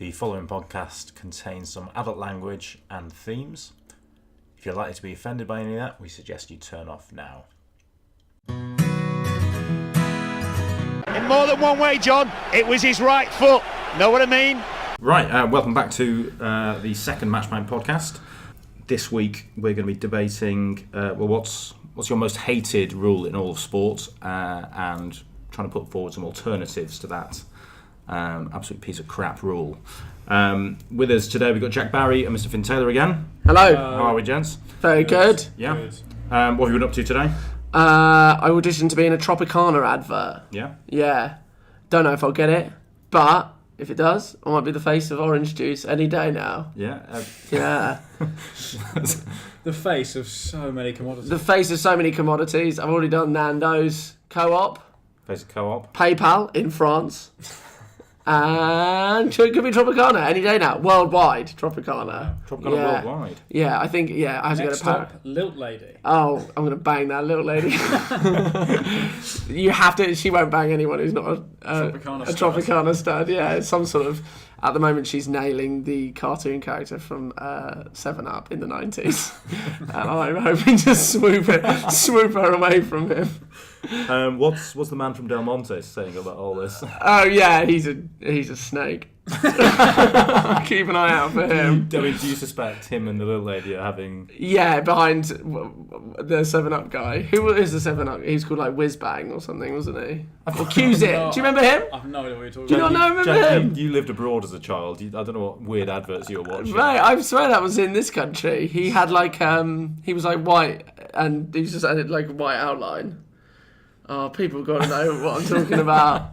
The following podcast contains some adult language and themes. If you're likely to be offended by any of that, we suggest you turn off now. In more than one way, John, it was his right foot. Know what I mean? Right, welcome back to the second MatchPint podcast. This week we're going to be debating what's your most hated rule in all of sport, and trying to put forward some alternatives to that absolute piece of crap rule. With us today we've got Jack Barry and Mr. Finn Taylor again. Hello. How are we, gents? Very good. Yeah. Good. What have you been up to today? I auditioned to be in a Tropicana advert. Yeah? Yeah. Don't know if I'll get it, but if it does, I might be the face of orange juice any day now. Yeah. Yeah. The face of so many commodities. The face of so many commodities. I've already done Nando's, Co-op. Face of Co-op. PayPal in France. And it could be Tropicana any day now. Worldwide, Tropicana. Tropicana worldwide. Yeah, I think, I have to go to Paris. Lilt Lady. Oh, I'm going to bang that little lady. You have to, she won't bang anyone who's not a Tropicana stud. Yeah, it's some sort of, at the moment she's nailing the cartoon character from 7-Up in the 90s. And I'm hoping to swoop her away from him. What's the man from Del Monte saying about all this? Oh yeah, he's a snake. Keep an eye out for him. Do you suspect him and the little lady are having? Yeah, behind the 7-Up guy. Who is the 7-Up? He was called like Whizbang or something, wasn't he? Or Q's it. Do you remember him? I have no idea what you're talking Do you about. not remember him? You lived abroad as a child. I don't know what weird adverts you were watching. Right, I swear that was in this country. He had like he was like white, and he just had like a white outline. Oh, people got to know what I'm talking about.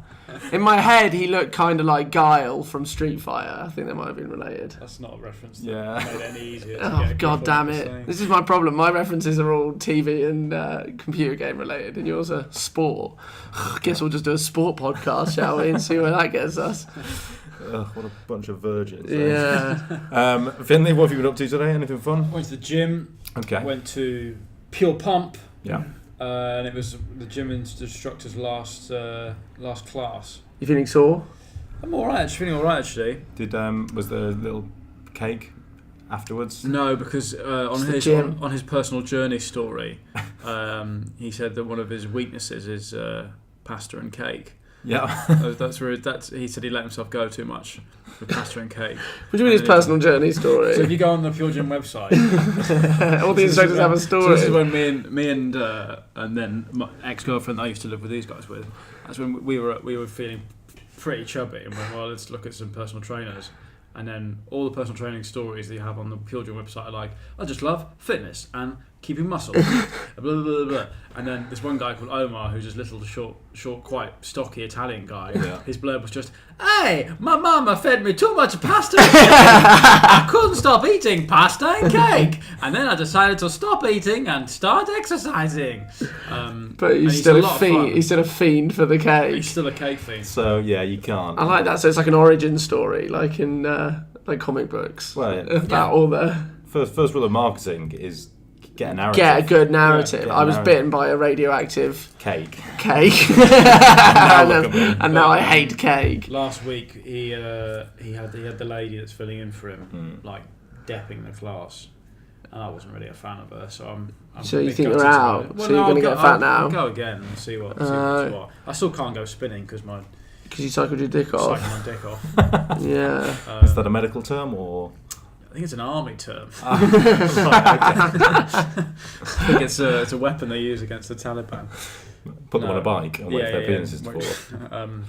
In my head, he looked kind of like Guile from Street Fighter. I think they might have been related. That's not a reference that made it any easier. Oh, god damn it. This is my problem. My references are all TV and computer game related, and yours are sport. I guess we'll just do a sport podcast, shall we, and see where that gets us. What a bunch of virgins. Yeah. Finley, what have you been up to today? Anything fun? Went to the gym. Okay. Went to Pure Pump. Yeah. And it was the gym instructor's last class. You feeling sore? I'm alright, feeling alright actually. Was there a little cake afterwards? No, because on his personal journey story, he said that one of his weaknesses is pasta and cake. Yeah. He said he let himself go too much with pasta and cake. What do you mean his personal journey story? So if you go on the Pure Gym website, all the instructors have a story. So this is when me and then my ex-girlfriend that I used to live with these guys with. That's when we were feeling pretty chubby and went, well, let's look at some personal trainers. And then all the personal training stories that you have on the Pure Gym website are like, I just love fitness and keeping muscle, blah, blah, blah, blah. And then this one guy called Omar, who's this little short, quite stocky Italian guy. Yeah. His blurb was just, hey, my mama fed me too much pasta and cake. I couldn't stop eating pasta and cake. And then I decided to stop eating and start exercising. But he's still a fiend for the cake. He's still a cake fiend. So yeah, you can't. I like that. So it's like an origin story, like in like comic books. Well, about all the first rule of marketing is get a narrative. Get a good narrative. Yeah, I was bitten by a radioactive cake. and now I hate cake. Last week he had the lady that's filling in for him like depping the class, and I wasn't really a fan of her. So I'm So you think you're out? Well, so you're going to get fat now? I'll go again and see what's what. I still can't go spinning because you cycled your dick off. Cycled my dick off. Yeah. Is that a medical term or? I think it's an army term. Right, okay. I think it's a weapon they use against the Taliban. Put them on a bike and wait for their penises to fall.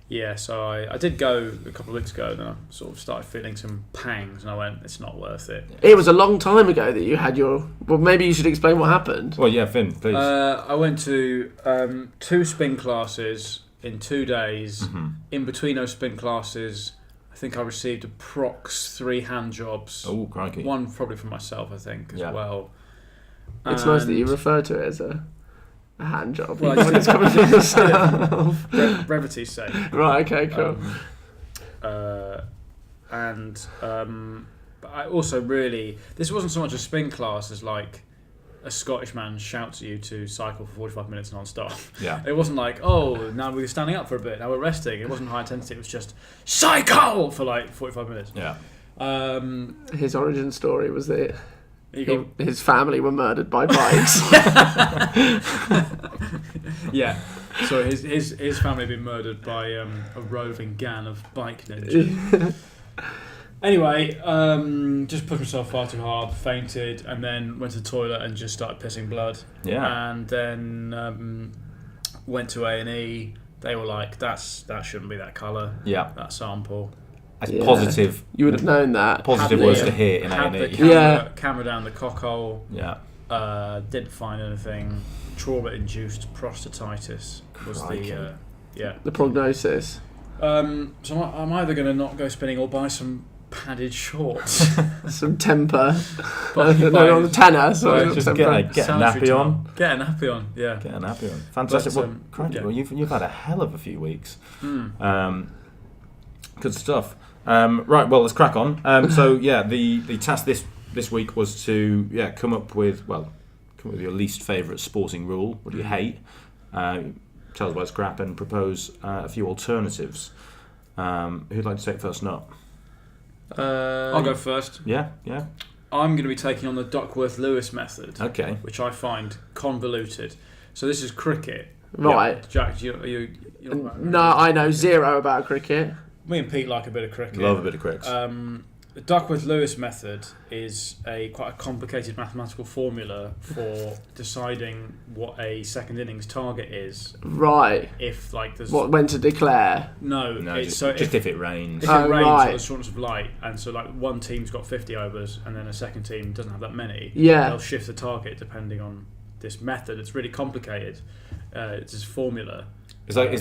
Yeah, so I did go a couple of weeks ago, then I sort of started feeling some pangs, and I went, it's not worth it. It was a long time ago that you had your... Well, maybe you should explain what happened. Well, yeah, Finn, please. I went to 2 spin classes in 2 days. Mm-hmm. In between those spin classes, I think I received approx 3 hand jobs. Oh, crikey. One probably for myself, I think, as well. It's nice that you refer to it as a hand job. Well, it's coming from yourself. Brevity's sake. Right, okay, cool. But I also really... This wasn't so much a spin class as like a Scottish man shouts at you to cycle for 45 minutes non-stop. Yeah. It wasn't like, oh, now we're standing up for a bit, now we're resting. It wasn't high intensity. It was just cycle for like 45 minutes. Yeah. His origin story was that his family were murdered by bikes. Yeah. So his family had been murdered by a roving gang of bike ninjas. Anyway, just pushed myself far too hard, fainted, and then went to the toilet and just started pissing blood. Yeah. And then went to A&E. They were like, that shouldn't be that colour. Yeah. That sample. Positive. You would have known that. Positive words to hear in had A&E. the camera down the cockhole. Yeah. Didn't find anything. Trauma-induced prostatitis was the prognosis. So I'm either going to not go spinning or buy some padded shorts. Some temper. On the tenor. So Just get a nappy on. Get a nappy on, yeah. Get a nappy on. Fantastic. But, Well, you've had a hell of a few weeks. Good stuff. Right, well, let's crack on. So, the task this week was to come up with your least favourite sporting rule. What do you hate? Tell us why it's crap and propose a few alternatives. Who'd like to take first? Not. I'll go first. Yeah. I'm going to be taking on the Duckworth-Lewis method. Okay. Which I find convoluted. So this is cricket. Right. Yeah. Jack, you no, I know zero about cricket. Me and Pete like a bit of cricket. Love a bit of cricket. The Duckworth-Lewis method is quite a complicated mathematical formula for deciding what a second innings target is. Right. If there's when to declare? No, just if it rains. If it rains or there's shortness of light, and so one team's got 50 overs and then a second team doesn't have that many. Yeah. They'll shift the target depending on this method. It's really complicated. It's this formula. It's like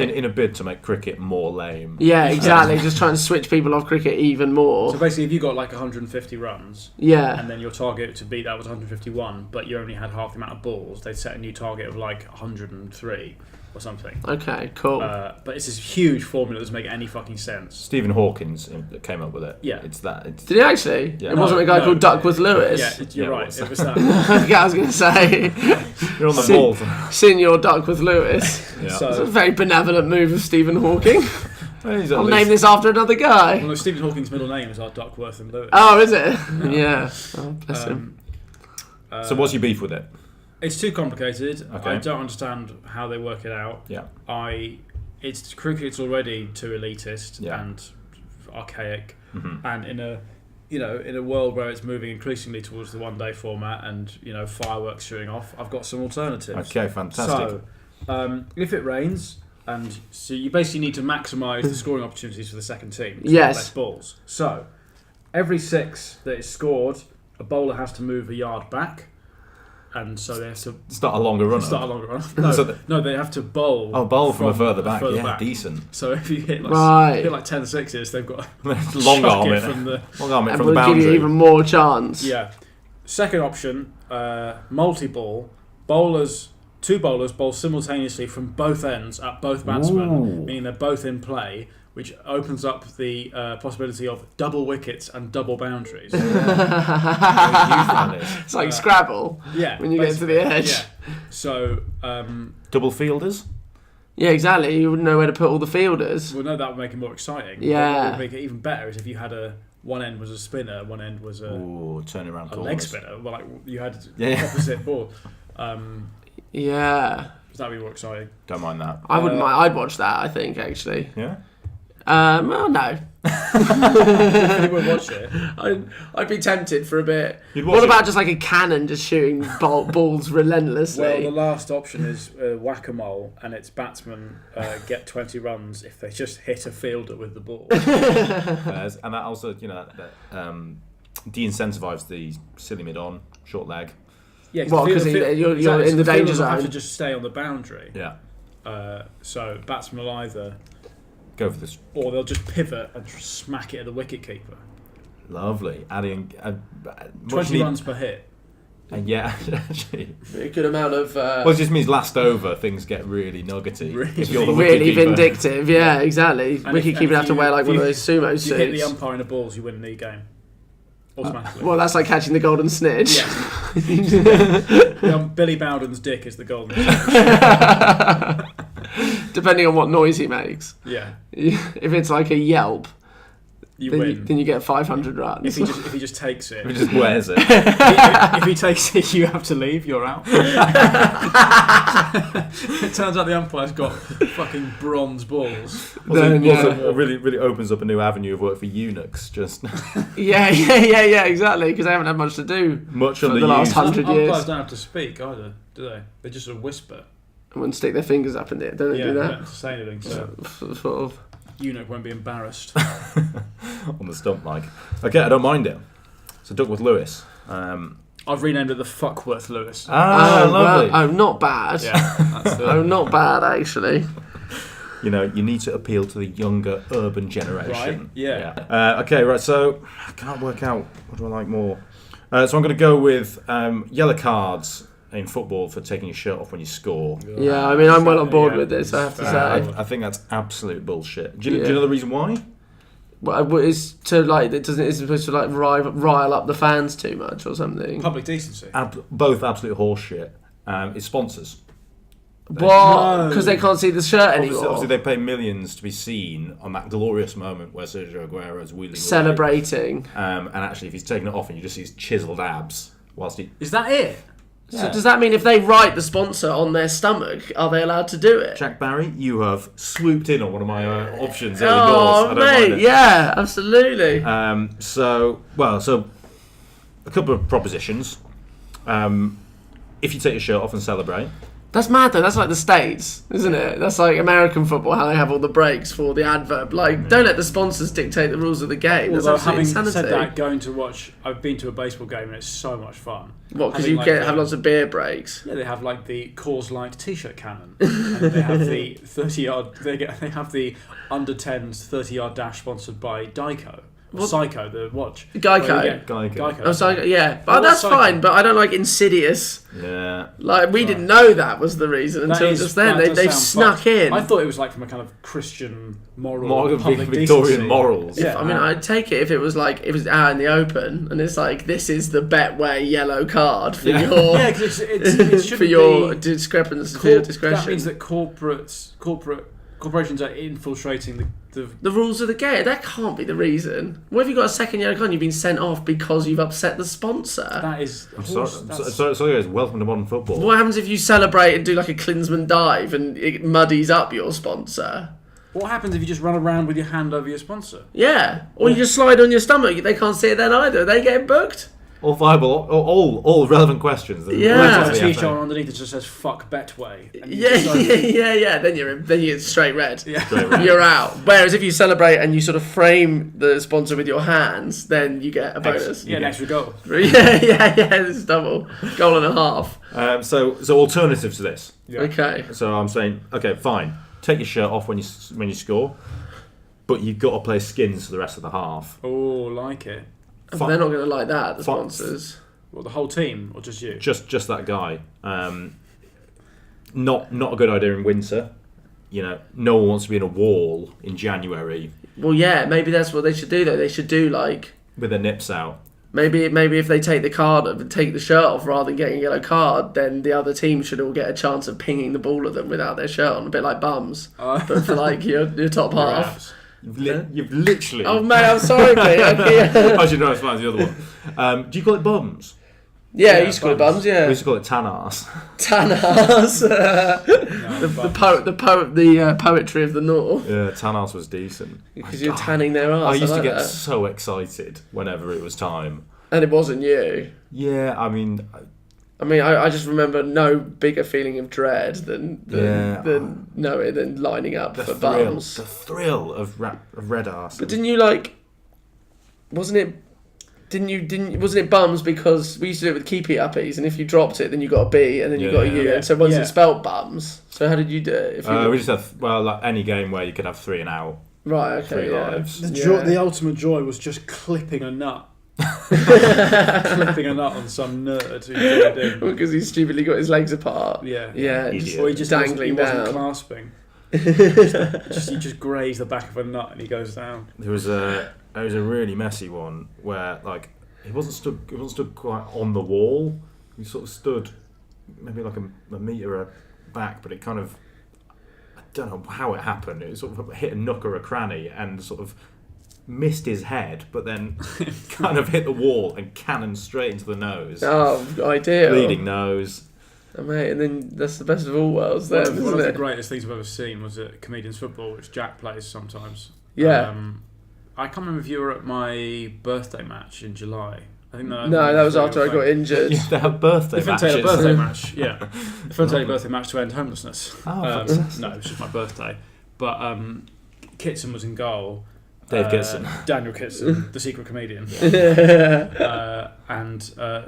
in a bid to make cricket more lame. Yeah, exactly. Just trying to switch people off cricket even more. So basically, if you got 150 runs, and then your target to beat that was 151, but you only had half the amount of balls, they'd set a new target of 103 or something. Okay, cool. But it's this huge formula that doesn't make any fucking sense. Stephen Hawkins came up with it. Yeah, Did he actually? Yeah. It wasn't a guy called Duckworth-Lewis. Yeah, you're right. It was that. I was going to say. You're on the ball. Senior Duckworth-Lewis. Yeah. So, it's a very benevolent move of Stephen Hawking. I'll name this after another guy. Well, no, Stephen Hawking's middle name is Duckworth and Lewis. Oh, is it? Yeah. Oh, bless him. So what's your beef with it? It's too complicated. Okay. I don't understand how they work it out. Yeah. Cricket's already too elitist and archaic, and in a world where it's moving increasingly towards the one-day format and fireworks shooting off, I've got some alternatives. Okay, fantastic. So, if it rains, and so you basically need to maximise the scoring opportunities for the second team. Yes. Less balls. So, every 6 that is scored, a bowler has to move a yard back. And so they have to start a longer run. No, they have to bowl. Oh, bowl from a further back. Decent. So if you hit 10 sixes, they've got long arm it from the boundary. Give you even more chance. Yeah. Second option, multi-ball. Two bowlers bowl simultaneously from both ends at both batsmen, meaning they're both in play, which opens up the possibility of double wickets and double boundaries. It's like Scrabble. Yeah. When you get to the edge. Yeah. So. Double fielders? Yeah, exactly. You wouldn't know where to put all the fielders. Well, no, that would make it more exciting. Yeah. What would make it even better is if you had one end was a spinner, one end was a leg spinner. Well, you had opposite ball. Yeah. That'd be more exciting. Don't mind that. I wouldn't mind. I'd watch that, I think, actually. Yeah? Well, no. You would watch it. I'd be tempted for a bit. What about just a cannon just shooting balls relentlessly? Well, the last option is whack-a-mole, and its batsmen get 20 runs if they just hit a fielder with the ball. And that also, de-incentivises the silly mid-on, short leg. Yeah, because you're in the danger zone. Have to just stay on the boundary. Yeah. So batsmen will either go for this, or they'll just pivot and smack it at the wicket keeper. Lovely, adding 20 runs per hit. Yeah, actually, a good amount of. Well, it just means last over things get really nuggety. If you're the really vindictive. Yeah, exactly. Wicket keeper have to wear one of those sumo suits. If you hit the umpire in the balls, you win the game. automatically. Well, that's like catching the golden snitch. Billy Bowden's dick is the golden snitch. Depending on what noise he makes. Yeah. If it's like a yelp, You win. Then you get 500 runs. If he just takes it. If he just wears it. if he takes it, you have to leave. You're out. It turns out the umpire's got fucking bronze balls. It really opens up a new avenue of work for eunuchs. Just yeah, exactly. Because they haven't had much to do for the last 100 years. Umpires don't have to speak either, do they? They just sort of whisper. And stick their fingers up in there. Don't they do that? They don't have to say anything. So sort of. Eunuch won't be embarrassed. On the stump, like. Okay, I don't mind it. So Duckworth Lewis. I've renamed it the Fuckworth Lewis. Lovely. Well, not bad. Yeah, that's it. Not bad actually. You need to appeal to the younger urban generation. Right, yeah. Okay, right, so I can't work out what do I like more. So I'm going to go with yellow cards in football for taking your shirt off when you score. Yeah, I mean, I'm well on board with this, I have to say. I think that's absolute bullshit. Do you know the reason why? Well, it's to like it's supposed to like rile up the fans too much or something. Public decency. Both absolute horseshit. It's sponsors. What? Because they can't see the shirt anymore. Obviously, they pay millions to be seen on that glorious moment where Sergio Aguero is wheeling celebrating. away. And actually, if he's taking it off and you just see his chiseled abs whilst he... Is that it? Yeah. So does that mean if they write the sponsor on their stomach, are they allowed to do it? Jack Barry, you have swooped in on one of my options. Oh, mate, yeah, absolutely. So a couple of propositions. If you take your shirt off and celebrate. That's mad though. That's like the States, isn't it? That's like American football, how they have all the breaks for the adverb. Like, don't let the sponsors dictate the rules of the game. That's Although absolute having insanity. said that, I've been to a baseball game and it's so much fun. What? Because you have lots of beer breaks. Yeah, they have like the Coors Light T-shirt cannon, and they have the 30-yard. They have the under 10s 30-yard dash sponsored by Geico. Psycho, the watch. Geico. Geico. Oh, Psycho, yeah. But that's fine, but I don't like Insidious. Yeah. Like, we didn't know that was the reason until just then. They've snuck in. I thought it was like from a kind of Christian moral public Victorian decency. morals. Yeah. I mean, I'd take it if it was like, it was out in the open, and it's like, this is the Betway yellow card for your... Yeah, because it should for your discrepancy, for your discretion. That means that corporations are infiltrating the rules of the game. That can't be the reason. What if you got a second yellow card and you've been sent off because you've upset the sponsor? That is... Sorry guys, welcome to modern football. What happens if you celebrate and do like a Klinsmann dive and it muddies up your sponsor? What happens if you just run around with your hand over your sponsor? Yeah. Or you just slide on your stomach. They can't see it then either. Are they getting booked? All viable, all relevant questions. Yeah. There's a T-shirt underneath that just says "fuck Betway." Yeah. Then you get straight red. Yeah. Straight red. You're out. Whereas if you celebrate and you sort of frame the sponsor with your hands, then you get a bonus. An extra goal. Yeah. This is double goal and a half. So alternative to this. Yeah. Okay. So I'm saying, okay, fine. Take your shirt off when you score, but you've got to play skins for the rest of the half. Oh, like it. But they're not going to like that, the sponsors. Well, the whole team, or just you? Just that guy. Not a good idea in winter. No one wants to be in a wall in January. Well, yeah, maybe that's what they should do, though. They should do, like... with their nips out. Maybe if they take the shirt off rather than getting a yellow card, then the other team should all get a chance of pinging the ball at them without their shirt on, a bit like bums. But for, like, your top half. You've literally... Oh, mate, I'm sorry, mate. Actually, no, it's fine. It's the other one. Do you call it bums? Yeah, you used to call it bums, yeah. We used to call it tan arse. Tan arse. The poetry of the North. Yeah, tan arse was decent. Because you're tanning their arse. I used to like get that. so excited whenever it was time. And it wasn't you. Yeah, I mean... I just remember no bigger feeling of dread than lining up for bums. The thrill of red arse. But didn't you wasn't it bums because we used to do it with keepy uppies, and if you dropped it then you got a B and then you got a U, and so once it spelt bums. So how did you do it? We just had like any game where you could have 3 and out. Right, okay, Three lives. The ultimate joy was just clipping a nut. Clipping a nut on some nerd who joined in. Because he stupidly got his legs apart. Yeah. Or he just dangling wasn't down. clasping. He just grazed the back of a nut and he goes down. There was a really messy one where like he wasn't stood quite on the wall. He sort of stood maybe like a metre back, but it kind of, I don't know how it happened. It sort of hit a nook or a cranny and sort of missed his head, but then kind of hit the wall and cannoned straight into the nose. Oh, ideal. Bleeding nose. Oh, mate, and then that's the best of all worlds then, isn't it? One of the greatest things I've ever seen was at Comedians Football, which Jack plays sometimes. Yeah. I can't remember if you were at my birthday match in July. I think No, that was after I got injured. Yeah, they have birthday the matches. Fintaylor birthday match, yeah. The Fintaylor birthday match to end homelessness. Oh, no, it was just my birthday. But Kitson was in goal. Dave Kitson. Daniel Kitson, the secret comedian. And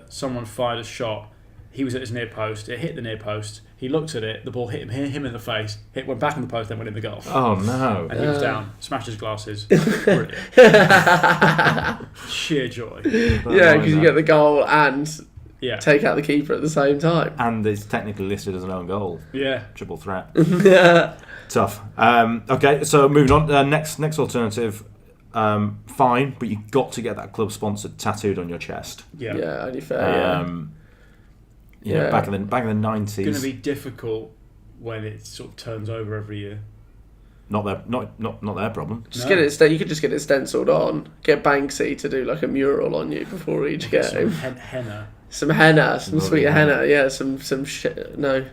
someone fired a shot. He was at his near post. It hit the near post. He looked at it. The ball hit him in the face. It went back in the post, then went in the goal. Oh no! And he was down, smashed his glasses. Brilliant. Sheer joy. Yeah, because you get the goal and Yeah. take out the keeper at the same time. And it's technically listed as an own goal. Yeah. Triple threat. Yeah. Tough. Okay, so moving on. Next alternative. Fine, but you got to get that club sponsored tattooed on your chest. Yeah. Yeah, only fair. You know, Yeah. back in the 90s. It's going to be difficult when it sort of turns over every year. Not their problem. Just No. get it. You could just get it stenciled on. Get Banksy to do like a mural on you before each game. Some henna. Some henna, some Lovely sweet henna. henna. Yeah, no.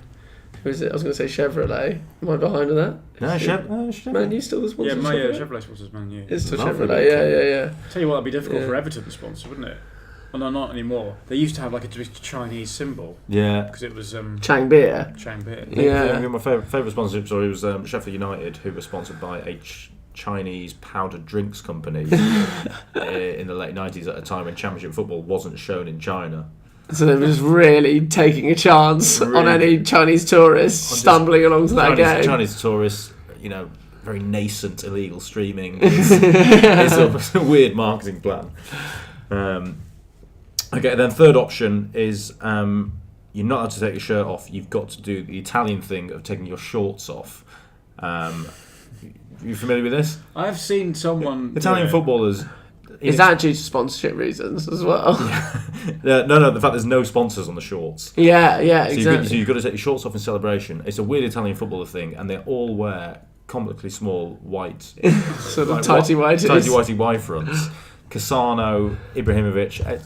Who is it? I was going to say Chevrolet. Am I behind on that? No, Man, you still the sponsor? Yeah, of my Chevrolet? Chevrolet sponsors Man U. It's still Lovely. Chevrolet. Yeah. Tell you what, that'd be difficult Yeah. for Everton to sponsor, wouldn't it? Well, no, not anymore. They used to have like a Chinese symbol Yeah. because it was Chang beer. Chang beer. Yeah. My favourite sponsorship story was Sheffield United, who were sponsored by a Chinese powdered drinks company in the late 90s at a time when Championship football wasn't shown in China. So they were just really taking a chance on Really. any Chinese tourists stumbling along to that game. Chinese tourists, very nascent illegal streaming. It's a weird marketing plan. Okay, then third option is you're not allowed to take your shirt off. You've got to do the Italian thing of taking your shorts off. You familiar with this? I've seen someone. Italian footballers. Is that due to sponsorship reasons as well? No, the fact there's no sponsors on the shorts. Yeah, So exactly. you've got to take your shorts off in celebration. It's a weird Italian footballer thing, and they all wear comically small white, Sort of tighty-whities. tighty-whitey Y fronts. Cassano, Ibrahimovic.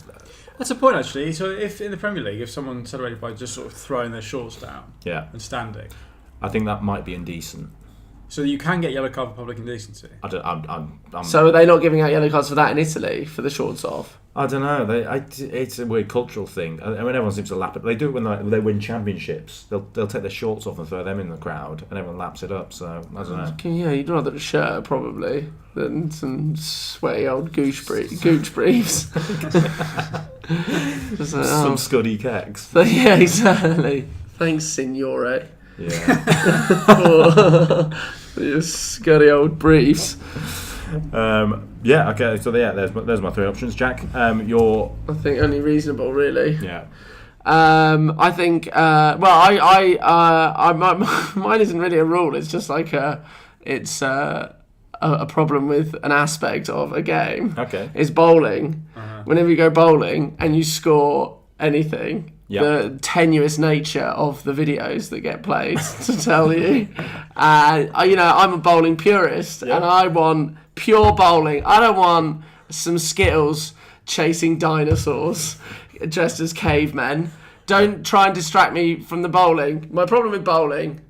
That's a point actually. So if in the Premier League, if someone celebrated by just sort of throwing their shorts down Yeah, and standing, I think that might be indecent. so you can get yellow card for public indecency. I'm So are they not giving out yellow cards for that in Italy, for the shorts off? I don't know. It's a weird cultural thing. I mean, everyone seems to lap it. They do it when they win championships. They'll take their shorts off and throw them in the crowd, and everyone laps it up. So I don't know. Yeah, you'd rather a shirt probably than some sweaty old gooch briefs. Just like, Some scuddy kegs. yeah, exactly. Thanks, Signore. Yeah. For your scuddy old briefs. Yeah. Okay. So there's my three options. Jack, your I think only reasonable, really. yeah. I think. Mine isn't really a rule. It's just like a problem with an aspect of a game. Okay. Is bowling. Whenever you go bowling and you score anything, Yep. the tenuous nature of the videos that get played to tell you. I'm a bowling purist, and I want pure bowling. I don't want some Skittles chasing dinosaurs dressed as cavemen. Don't try and distract me from the bowling. My problem with bowling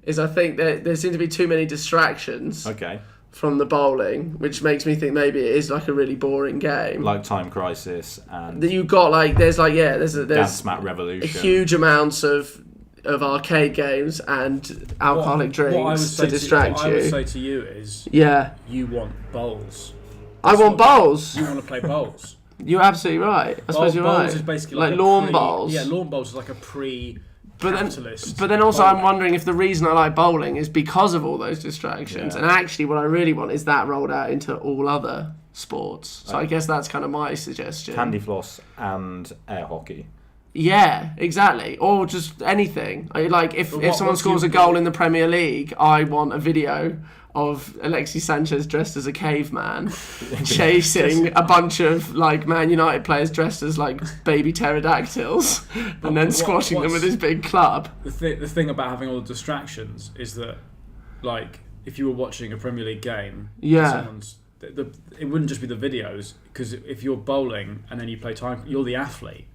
is I think that there seem to be too many distractions Okay. from the bowling, which makes me think maybe it is like a really boring game. Like Time Crisis and That you've got there's Dance Mat a Revolution. huge amounts of arcade games and alcoholic drinks to distract What I you. would say to you is, Yeah, you want bowls. I want bowls. You want to play bowls. You're absolutely right. I suppose you're bowls right. is basically like a lawn bowls. Yeah, lawn bowls is like a capitalist. But then also bowling. I'm wondering if the reason I like bowling is because of all those distractions. Yeah. And actually what I really want is that rolled out into all other sports. So I guess that's kind of my suggestion. Candy floss and air hockey. Yeah, exactly. Or just anything. If someone what's scores a your- goal in the Premier League, I want a video of Alexis Sanchez dressed as a caveman chasing a bunch of like Man United players dressed as like baby pterodactyls and then squashing them with his big club. The thing about having all the distractions is that, like, if you were watching a Premier League game, it wouldn't just be the videos, because if you're bowling and then you play time, you're the athlete.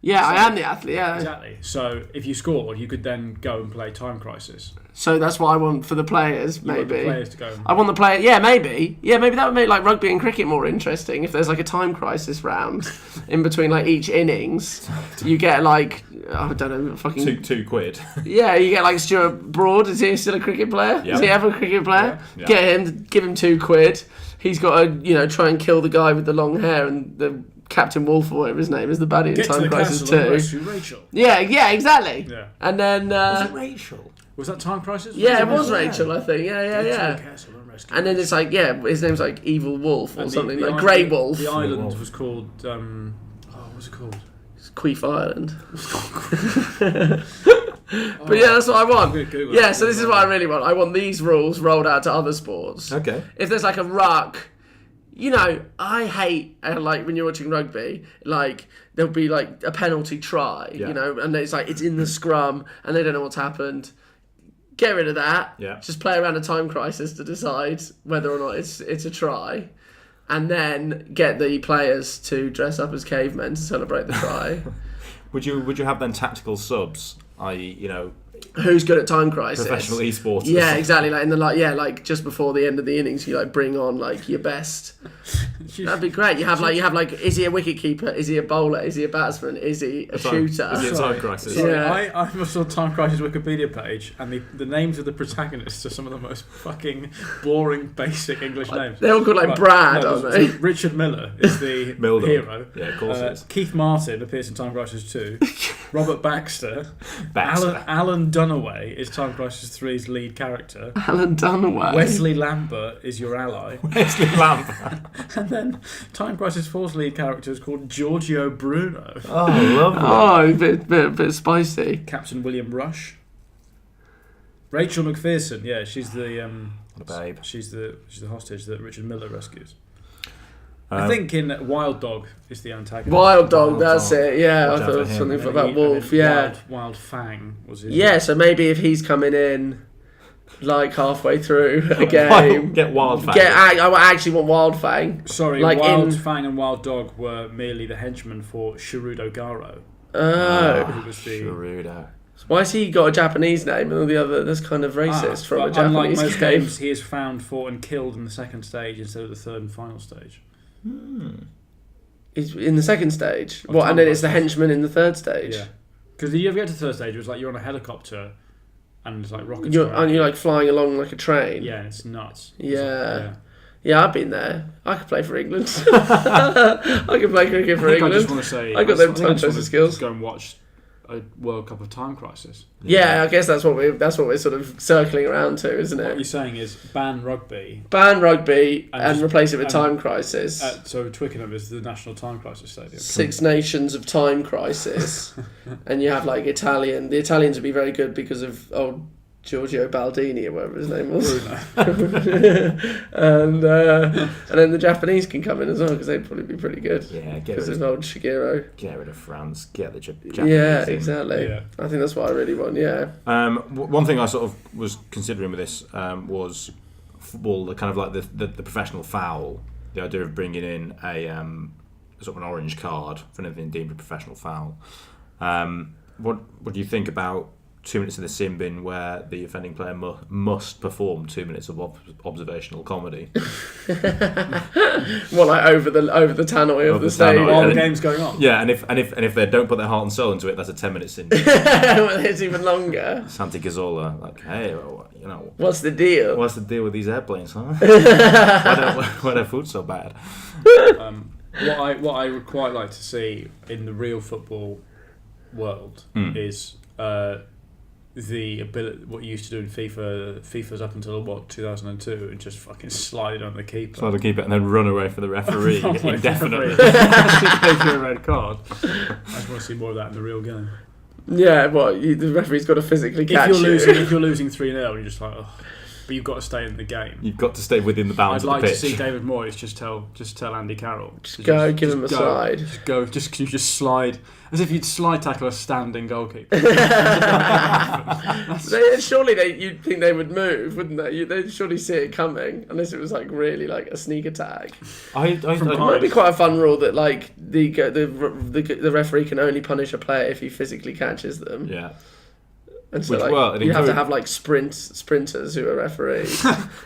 Yeah, I am the athlete, yeah. Exactly. So if you scored, you could then go and play Time Crisis. So that's what I want for the players, maybe. You want the players to go and... I want the player, yeah, maybe. Yeah, maybe that would make like rugby and cricket more interesting. If there's like a Time Crisis round in between like each innings, you get like, I don't know, fucking... £2. Yeah, you get like Stuart Broad. Is he still a cricket player? Yeah. Is he ever a cricket player? Yeah. Get him, give him £2. He's got to, try and kill the guy with the long hair and the Captain Wolf or whatever his name is, the baddie in Time Crisis 2. Rachel. Yeah, exactly. Yeah. And then... was it Rachel? Was that Time Crisis? Yeah, it was Rachel, I think. Yeah. Castle and rescue. And then it's like, his name's like Evil Wolf or something, like island, Grey Wolf. The island was called... what was it called? It's Queef Island. But yeah, that's what I want. Yeah, so this is what I really want. I want these rules rolled out to other sports. Okay. If there's like a ruck... I hate like when you're watching rugby, like there'll be like a penalty try, and it's like it's in the scrum and they don't know what's happened. Get rid of that. Yeah. Just play around a Time Crisis to decide whether or not it's a try, and then get the players to dress up as cavemen to celebrate the try. Would you have then tactical subs, i.e., Who's good at Time Crisis? professional esports? Yeah, exactly. Like in the like just before the end of the innings, you like bring on like your best. That'd be great. You have like, is he a wicket keeper? Is he a bowler? Is he a batsman? Is he a shooter? Is he a Time Crisis? Sorry, Yeah. I saw Time Crisis Wikipedia page, and the names of the protagonists are some of the most fucking boring, basic English names. They're all called like Brad, aren't they? So Richard Miller is the hero. Yeah, of course it is. Keith Martin appears in Time Crisis 2. Robert Baxter. Baxter. Alan Dunaway is Time Crisis 3's lead character. Alan Dunaway. Wesley Lambert is your ally. Wesley Lambert. And then Time Crisis 4's lead character is called Giorgio Bruno. Oh, lovely. Oh, a bit spicy. Captain William Rush. Rachel McPherson, yeah, she's the What a babe. she's the hostage that Richard Miller rescues. I think in Wild Dog is the antagonist. Wild Dog, that's it. Yeah, Watch I out thought for it was him. something And about then Wolf. Yeah, Wild Fang was his. yeah. So maybe if he's coming in, like halfway through a game, Get Wild Fang. I actually want Wild Fang. Sorry, like Wild Fang and Wild Dog were merely the henchmen for Shirudo Garo. Oh, Who was the Shirudo. why's he got a Japanese name and all the other? That's kind of racist from a but unlike Japanese most game. games, he is found, fought, and killed in the second stage instead of the third and final stage. He's in the second stage. Of What? And then Time it's the Crisis. henchman in the third stage. Yeah, because you ever get to the third stage, it was like you're on a helicopter and it's like rockets. You're flying. like flying along like a train. Yeah, and it's nuts. Yeah. Yeah, I've been there. I could play for England. I could play cricket for I England. just want to say, I got them Time Crisis skills. Go and watch a World Cup of Time Crisis. Yeah, I guess that's what we're sort of circling around to, isn't What it? you're saying is ban rugby. Ban rugby and just- replace it with and- Time Crisis. So Twickenham is the National Time Crisis Stadium. Six Nations of Time Crisis. And you have like Italian. The Italians would be very good because of old Giorgio Baldini or whatever his name was. and then the Japanese can come in as well because they'd probably be pretty good. Yeah, Because of old Shigeru. get rid of France. Get the Japanese Yeah, in. exactly. Yeah. I think that's what I really want, yeah. One thing I sort of was considering with this was football, the kind of like the professional foul. The idea of bringing in a sort of an orange card for anything deemed a professional foul. What do you think about 2 minutes in the sin bin where the offending player must perform 2 minutes of observational comedy? Well, like over the tannoy of the stadium. While the game's going on. Yeah, and if they don't put their heart and soul into it, that's a 10-minute sin bin. Well, it's even longer. Santi Cazorla, like, hey, well, What's the deal? what's the deal with these airplanes, huh? why their food so bad? What I would quite like to see in the real football world is the ability, what you used to do in FIFA's up until 2002, and just fucking slide it on the keeper. Slide the keeper and then run away for the referee indefinitely. Take you a red card. I just want to see more of that in the real game. Yeah, the referee's got to physically catch If you're you. losing 3-0, you're just like, oh, but you've got to stay in the game. You've got to stay within the bounds I'd of like the to pitch. see David Moyes just tell Andy Carroll. Give him a slide. Just slide. As if you'd slide tackle a standing goalkeeper. Surely you'd think they would move, wouldn't they? They'd surely see it coming, unless it was like really like a sneak attack. It might be quite a fun rule that like the referee can only punish a player if he physically catches them. Yeah. And so you have to have like sprinters who are referees,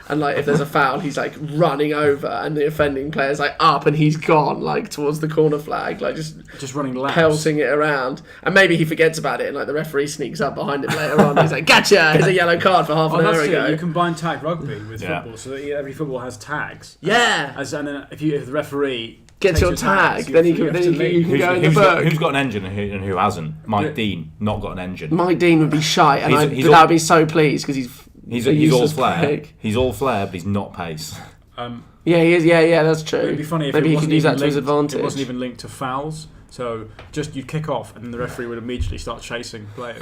and like if there's a foul, he's like running over, and the offending player's like up, and he's gone like towards the corner flag, like just running laps, pelting it around, and maybe he forgets about it, and like the referee sneaks up behind him later on. He's like, "Gotcha!" Here's a yellow card for half an hour ago. You combine tag rugby with football, so that every football has tags. Yeah. And then if the referee gets your tag, then you can go in the book. Who's got an engine and who hasn't? Mike Dean, not got an engine. Mike Dean would be shite, and I would be so pleased because he's all flair. Pig. He's all flair, but he's not pace. Yeah, he is. Yeah, that's true. It'd be funny if maybe he could use that to his advantage. It wasn't even linked to fouls. So you'd kick off, and then the referee would immediately start chasing players.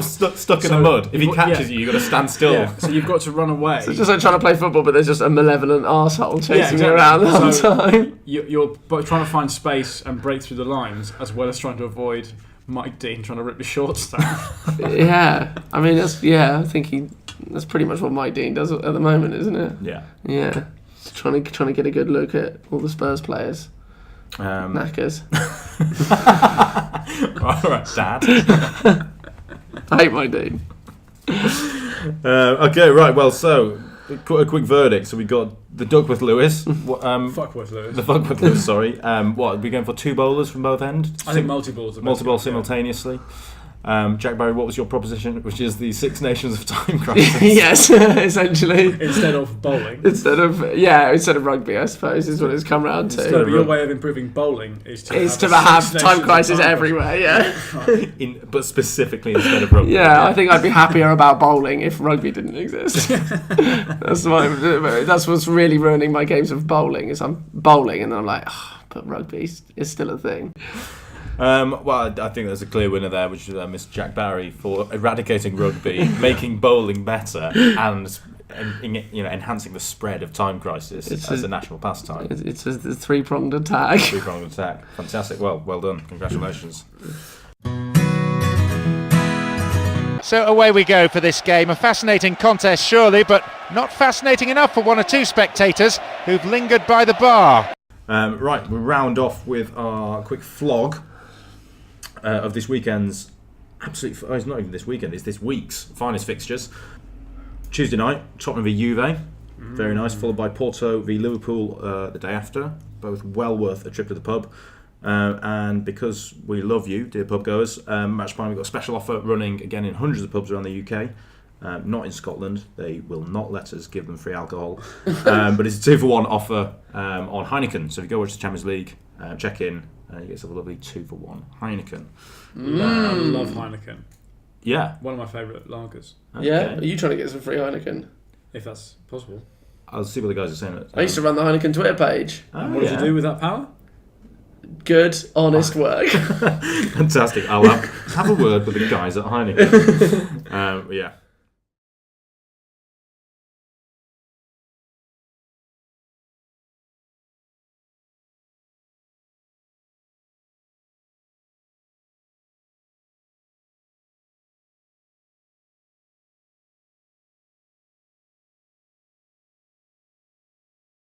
stuck in the mud. If he catches you, you've got to stand still. Yeah. So you've got to run away. So it's just like trying to play football, but there's just a malevolent arsehole chasing you around the whole time. You're trying to find space and break through the lines, as well as trying to avoid Mike Dean trying to rip the shorts down. Yeah, I mean I think that's pretty much what Mike Dean does at the moment, isn't it? Yeah. Yeah. Just trying to get a good look at all the Spurs players. Knackers. Alright, Dad. I hate Mike Dean. Okay, right, well, so a quick verdict. So we got the Duckworth Lewis. Fuckworth Lewis. The Fuckworth Lewis, sorry. What, are we going for two bowlers from both ends? I think multi-balls. Multi-ball simultaneously. Jack Barry, what was your proposition? Which is the Six Nations of Time crisis. Yes, essentially. Instead of bowling. Instead of rugby, I suppose, is what it's come round to. But your way of improving bowling is to have time crisis everywhere, yeah. But specifically instead of rugby. Yeah, I think I'd be happier about bowling if rugby didn't exist. That's what's really ruining my games of bowling, is I'm bowling and I'm like, but rugby is still a thing. Well, I think there's a clear winner there, which is Mr. Jack Barry for eradicating rugby, making bowling better, and enhancing the spread of time crisis as a national pastime. It's a three-pronged attack. Three-pronged attack. Fantastic. Well done. Congratulations. So away we go for this game. A fascinating contest, surely, but not fascinating enough for one or two spectators who've lingered by the bar. Right, we'll round off with our quick flog of this weekend's it's not even this weekend, it's this week's finest fixtures. Tuesday night, Tottenham v Juve, very nice, followed by Porto v Liverpool the day after, both well worth a trip to the pub. And because we love you, dear pub goers, MatchPint, we've got a special offer running again in hundreds of pubs around the UK. Not in Scotland, they will not let us give them free alcohol. But it's a 2-for-1 offer on Heineken. So if you go watch the Champions League, check in, you get yourself a lovely 2-for-1 Heineken. I love Heineken. Yeah. One of my favourite lagers. Okay. Yeah? Are you trying to get some free Heineken? If that's possible. I'll see what the guys are saying. I used to run the Heineken Twitter page. And what did you do with that power? Good, honest work. Fantastic. I'll have a word with the guys at Heineken. Yeah.